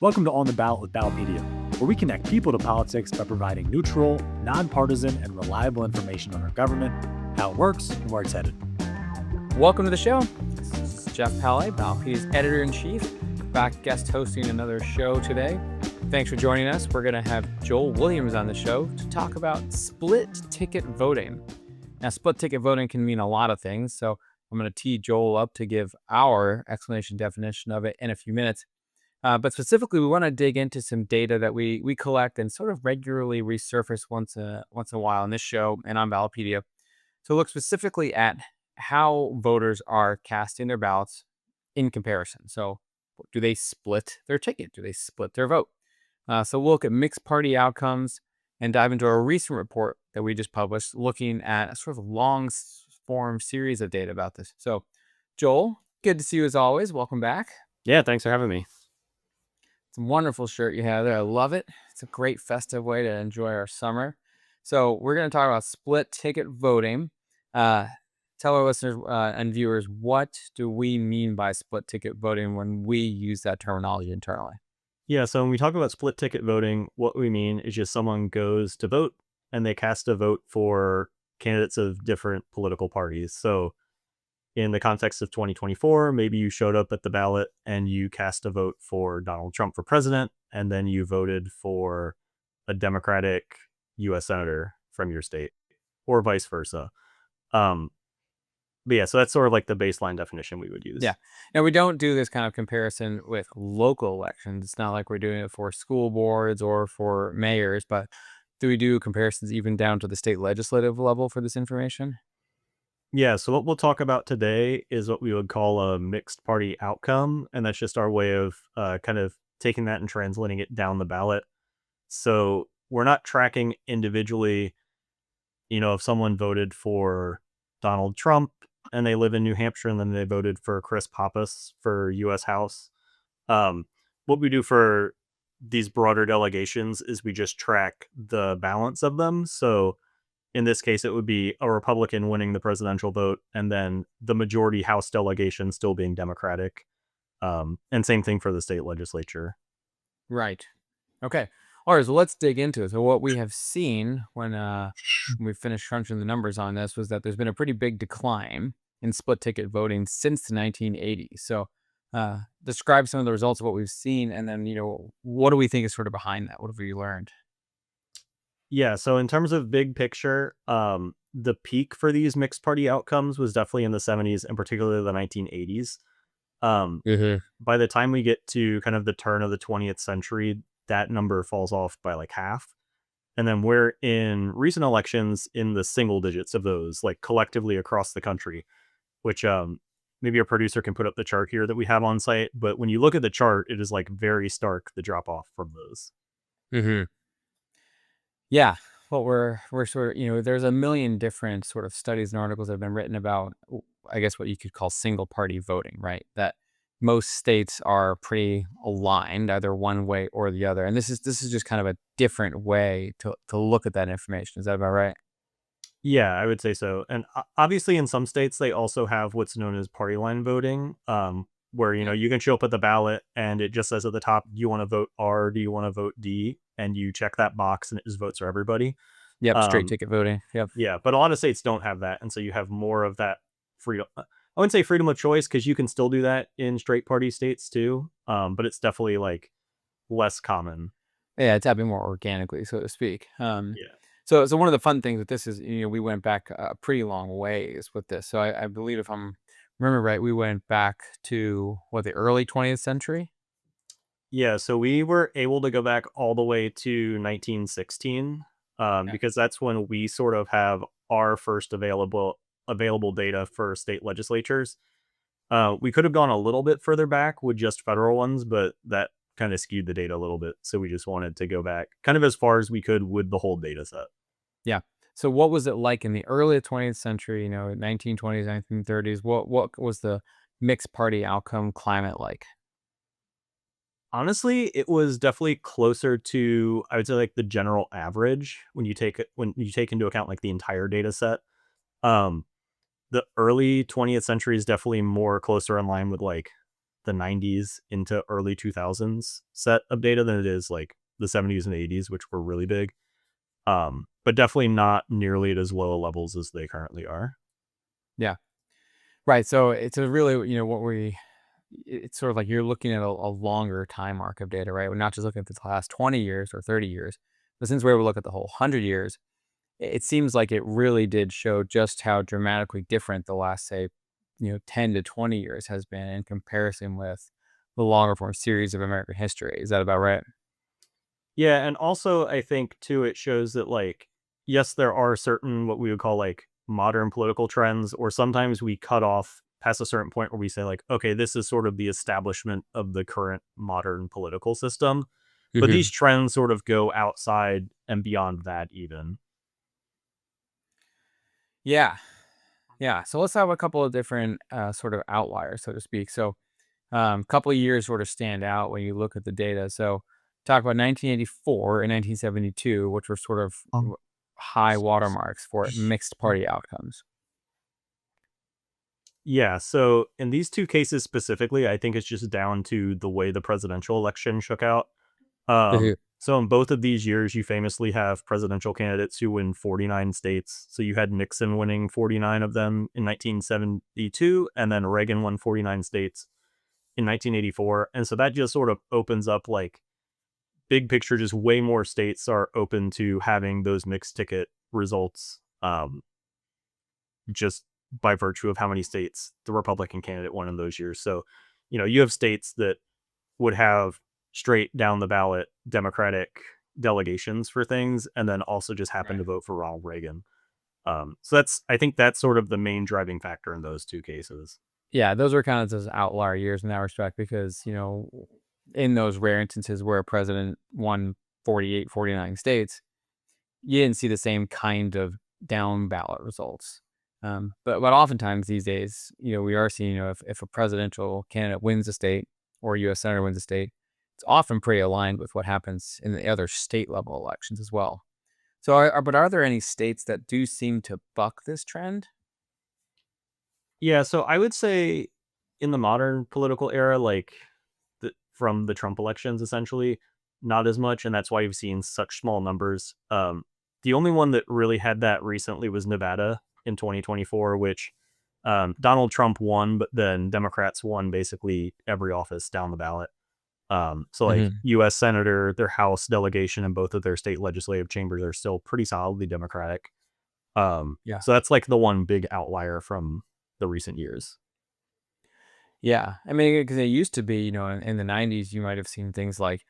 Welcome to On the Ballot with Ballotpedia, where we connect people to politics by providing neutral, nonpartisan, and reliable information on our government, how it works, and where it's headed. Welcome to the show. This is Jeff Pallay, Ballotpedia's editor-in-chief, back guest hosting another show today. Thanks for joining us. We're going to have Joel Williams on the show to talk about split ticket voting. Now, split ticket voting can mean a lot of things, so I'm going to tee Joel up to give our explanation definition of it in a few minutes. But specifically, we want to dig into some data that we collect and sort of regularly resurface once in a while on this show and on Ballotpedia. So look specifically at how voters are casting their ballots in comparison. So do they split their ticket? Do they split their vote? So we'll look at mixed party outcomes and dive into a recent report that we just published looking at a sort of long form series of data about this. So Joel, good to see you as always. Welcome back. Yeah, thanks for having me. It's a wonderful shirt you have there. I love it. It's a great festive way to enjoy our summer. So we're going to talk about split ticket voting. Tell our listeners and viewers, what do we mean by split ticket voting when we use that terminology internally? Yeah, so when we talk about split ticket voting, what we mean is just someone goes to vote and they cast a vote for candidates of different political parties. So in the context of 2024, maybe you showed up at the ballot and you cast a vote for Donald Trump for president, and then you voted for a Democratic U.S. senator from your state, or vice versa. But yeah, so that's sort of like the baseline definition we would use. Yeah. Now, we don't do this kind of comparison with local elections. It's not like we're doing it for school boards or for mayors, but do we do comparisons even down to the state legislative level for this information? Yeah, so what we'll talk about today is what we would call a mixed party outcome, and that's just our way of kind of taking that and translating it down the ballot. So we're not tracking individually, if someone voted for Donald Trump and they live in New Hampshire and then they voted for Chris Pappas for U.S. House. What we do for these broader delegations is we just track the balance of them. So in this case, it would be a Republican winning the presidential vote and then the majority House delegation still being Democratic. And same thing for the state legislature. Right. Okay. All right. So let's dig into it. So what we have seen when we finished crunching the numbers on this was that there's been a pretty big decline in split ticket voting since the 1980s. So describe some of the results of what we've seen. And then, what do we think is sort of behind that? What have we learned? Yeah, so in terms of big picture, the peak for these mixed party outcomes was definitely in the 70s and particularly the 1980s. By the time we get to kind of the turn of the 20th century, that number falls off by like half. And then we're in recent elections in the single digits of those, like collectively across the country, which maybe a producer can put up the chart here that we have on site. But when you look at the chart, it is like very stark, the drop off from those. Yeah. Well, we're sort of, there's a million different sort of studies and articles that have been written about, I guess, what you could call single party voting, right? That most states are pretty aligned, either one way or the other. And this is just kind of a different way to look at that information. Is that about right? Yeah, I would say so. And obviously in some states, they also have what's known as party line voting, where, you can show up at the ballot and it just says at the top, do you want to vote R? Do you want to vote D? And you check that box and it just votes for everybody. Yep. Straight ticket voting. Yep. Yeah. But a lot of states don't have that. And so you have more of that freedom. I wouldn't say freedom of choice because you can still do that in straight party states too. But it's definitely like less common. Yeah. It's happening more organically, so to speak. Yeah. So one of the fun things with this is, we went back a pretty long ways with this. So I believe if I'm remember right, we went back to the early 20th century. Yeah, so we were able to go back all the way to 1916 because that's when we sort of have our first available data for state legislatures. We could have gone a little bit further back with just federal ones, but that kind of skewed the data a little bit. So we just wanted to go back kind of as far as we could with the whole data set. Yeah. So what was it like in the early 20th century, 1920s, 1930s? What was the mixed party outcome climate like? Honestly, it was definitely closer to, I would say, like the general average when you take into account like the entire data set. The early 20th century is definitely more closer in line with like the 90s into early 2000s set of data than it is like the 70s and 80s, which were really big. But definitely not nearly at as low levels as they currently are. Yeah. Right. So it's a really, it's sort of like you're looking at a longer time arc of data, right? We're not just looking at the last 20 years or 30 years, but since we're able to look at the whole 100 years, it seems like it really did show just how dramatically different the last, say, 10 to 20 years has been in comparison with the longer form series of American history. Is that about right? Yeah, and also I think too it shows that like yes, there are certain what we would call like modern political trends, or sometimes we cut off past a certain point where we say like, okay, this is sort of the establishment of the current modern political system. But Hmm. these trends sort of go outside and beyond that even. Yeah. Yeah. So let's have a couple of different sort of outliers, so to speak. So a couple of years sort of stand out when you look at the data. So talk about 1984 and 1972, which were sort of high watermarks for mixed party outcomes. Yeah, so in these two cases specifically, I think it's just down to the way the presidential election shook out. Mhm. So in both of these years, you famously have presidential candidates who win 49 states. So you had Nixon winning 49 of them in 1972, and then Reagan won 49 states in 1984. And so that just sort of opens up like big picture, just way more states are open to having those mixed ticket results, just by virtue of how many states the Republican candidate won in those years. So, you have states that would have straight down the ballot Democratic delegations for things, and then also just happen Right. to vote for Ronald Reagan. So I think that's sort of the main driving factor in those two cases. Yeah, those were kind of those outlier years in that respect because, in those rare instances where a president won 48, 49 states, you didn't see the same kind of down ballot results. But oftentimes these days, we are seeing, if a presidential candidate wins a state or a U.S. senator wins a state, it's often pretty aligned with what happens in the other state level elections as well. So, but are there any states that do seem to buck this trend? Yeah, so I would say in the modern political era, like from the Trump elections, essentially, not as much, and that's why you've seen such small numbers. The only one that really had that recently was Nevada in 2024, which Donald Trump won, but then Democrats won basically every office down the ballot. So like Hmm. U.S. Senator, their House delegation, and both of their state legislative chambers are still pretty solidly Democratic. Yeah. So that's like the one big outlier from the recent years. Yeah. I mean, because it used to be, in the 90s, you might have seen things like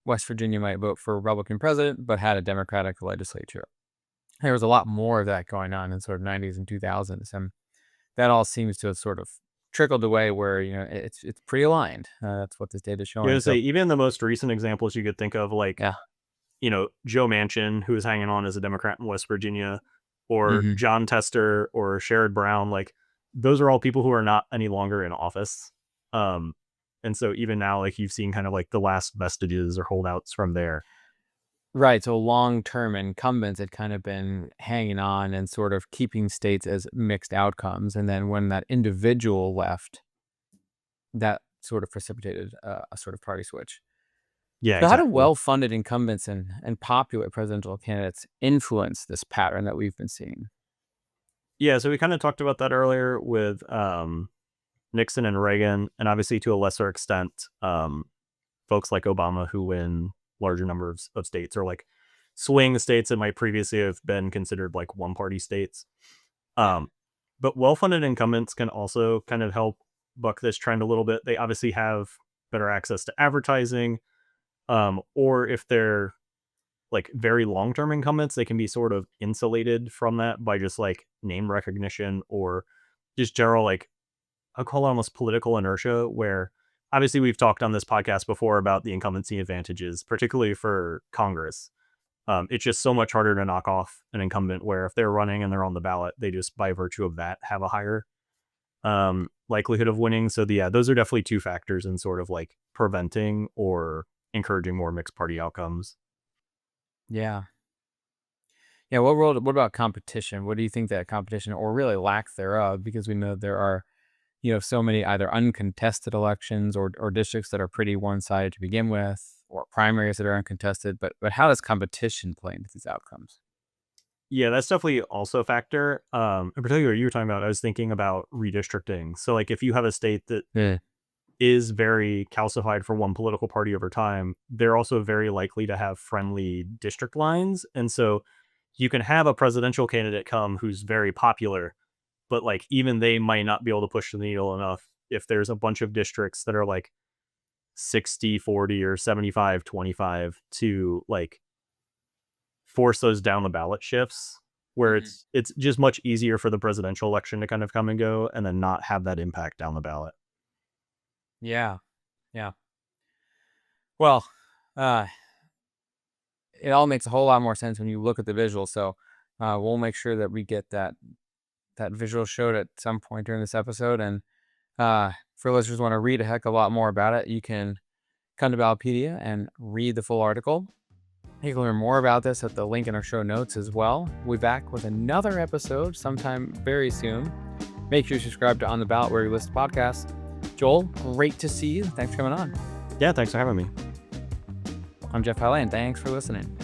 West Virginia might vote for a Republican president, but had a Democratic legislature. There was a lot more of that going on in sort of 90s and 2000s. And that all seems to have sort of trickled away where, it's pretty aligned. That's what this data is You know, showing. say So, even the most recent examples you could think of, like yeah. Joe Manchin, who is hanging on as a Democrat in West Virginia, or Hmm. John Tester or Sherrod Brown, like those are all people who are not any longer in office. Um, and so even now, like you've seen kind of like the last vestiges or holdouts from there. Right. So long-term incumbents had kind of been hanging on and sort of keeping states as mixed outcomes. And then when that individual left, that sort of precipitated a sort of party switch. Yeah, So how do exactly. well-funded incumbents and popular presidential candidates influence this pattern that we've been seeing? Yeah, so we kind of talked about that earlier with Nixon and Reagan, and obviously to a lesser extent, folks like Obama who win larger numbers of states, or like swing states that might previously have been considered like one party states. Yeah. Um, but well funded incumbents can also kind of help buck this trend a little bit. They obviously have better access to advertising, or if they're like very long term incumbents, they can be sort of insulated from that by just like name recognition or just general like I'll call it almost political inertia, where obviously we've talked on this podcast before about the incumbency advantages, particularly for Congress. It's just so much harder to knock off an incumbent where if they're running and they're on the ballot, they just by virtue of that have a higher likelihood of winning. So yeah, those are definitely two factors in sort of like preventing or encouraging more mixed party outcomes. Yeah. Yeah. What about competition? What do you think that competition or really lack thereof? Because we know there are, you have so many either uncontested elections or districts that are pretty one-sided to begin with, or primaries that are uncontested. But how does competition play into these outcomes? Yeah, that's definitely also a factor. In particular, you were talking about, I was thinking about redistricting. So like if you have a state that Yeah. is very calcified for one political party over time, they're also very likely to have friendly district lines. And so you can have a presidential candidate come who's very popular, but like even they might not be able to push the needle enough if there's a bunch of districts that are like 60-40 or 75-25 to like force those down the ballot shifts where Mhm. it's just much easier for the presidential election to kind of come and go and then not have that impact down the ballot. Yeah. Yeah. Well, uh, it all makes a whole lot more sense when you look at the visual. So we'll make sure that we get that visual showed at some point during this episode. And for listeners who want to read a heck of a lot more about it, you can come to Ballotpedia and read the full article. You can learn more about this at the link in our show notes as well. We'll be back with another episode sometime very soon. Make sure you subscribe to On the Ballot where you listen to podcasts. Joel, great to see you. Thanks for coming on. Yeah, thanks for having me. I'm Jeff Halley, and thanks for listening.